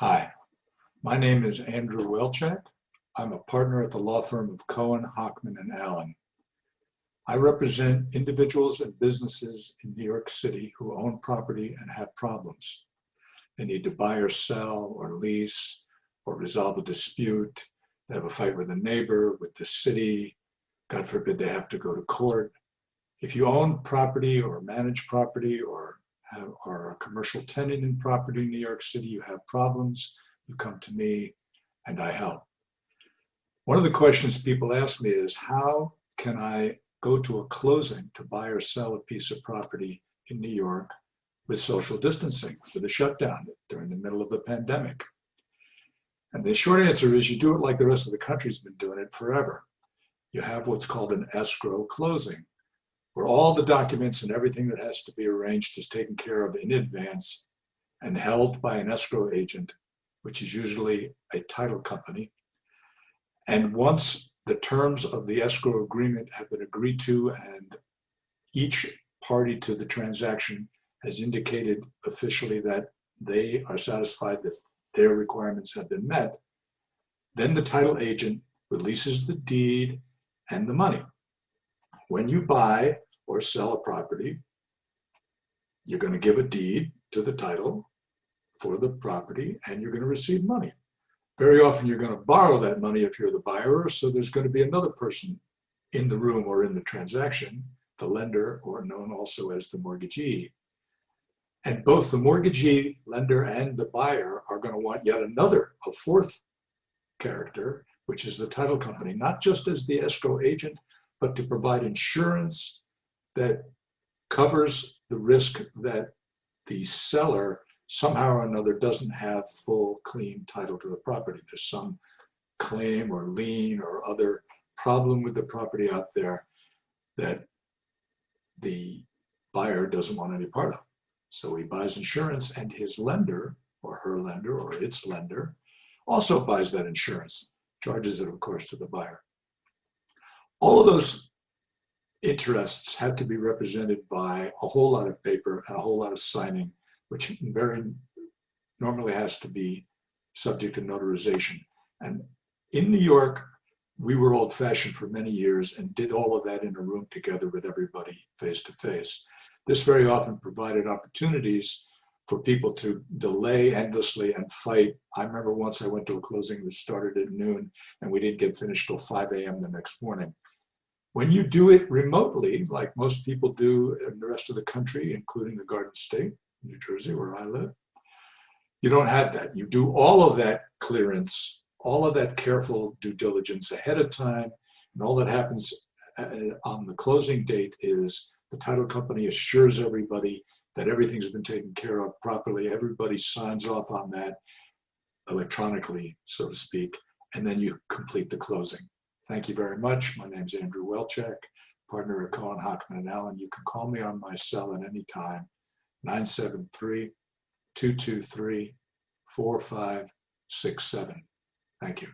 Hi, my name is Andrew Weltchek. I'm a partner at the law firm of Cohen, Hockman, and Allen. I represent individuals and businesses in New York City who own property and have problems. They need to buy or sell or lease or resolve a dispute. They have a fight with a neighbor, with the city. God forbid they have to go to court. If you own property or manage property or are a commercial tenant in property in New York City, you have problems, you come to me and I help. One of the questions people ask me is, how can I go to a closing to buy or sell a piece of property in New York with social distancing, with a shutdown during the middle of the pandemic? And the short answer is you do it like the rest of the country's been doing it forever. You have what's called an escrow closing, where all the documents and everything that has to be arranged is taken care of in advance and held by an escrow agent, which is usually a title company. And once the terms of the escrow agreement have been agreed to and each party to the transaction has indicated officially that they are satisfied that their requirements have been met, then the title agent releases the deed and the money. When you buy or sell a property, you're going to give a deed to the title for the property and you're going to receive money. Very often you're going to borrow that money if you're the buyer, so there's going to be another person in the room or in the transaction, the lender, or known also as the mortgagee. And both the mortgagee, lender, and the buyer are going to want yet a fourth character, which is the title company, not just as the escrow agent, but to provide insurance that covers the risk that the seller somehow or another doesn't have full, clean title to the property. There's some claim or lien or other problem with the property out there that the buyer doesn't want any part of. So he buys insurance, and his lender or her lender or its lender also buys that insurance, charges it, of course, to the buyer. All of those interests have to be represented by a whole lot of paper and a whole lot of signing, which very normally has to be subject to notarization. And in New York, we were old-fashioned for many years and did all of that in a room together with everybody face to face. This very often provided opportunities for people to delay endlessly and fight. I remember once I went to a closing that started at noon and we didn't get finished till 5 a.m. the next morning. When you do it remotely, like most people do in the rest of the country, including the Garden State, New Jersey, where I live, you don't have that. You do all of that clearance, all of that careful due diligence ahead of time, and all that happens on the closing date is the title company assures everybody that everything's been taken care of properly. Everybody signs off on that electronically, so to speak, and then you complete the closing. Thank you very much. My name's Andrew Weltchek, partner at Cohen, Hockman, and Allen. You can call me on my cell at any time, 973-223-4567. Thank you.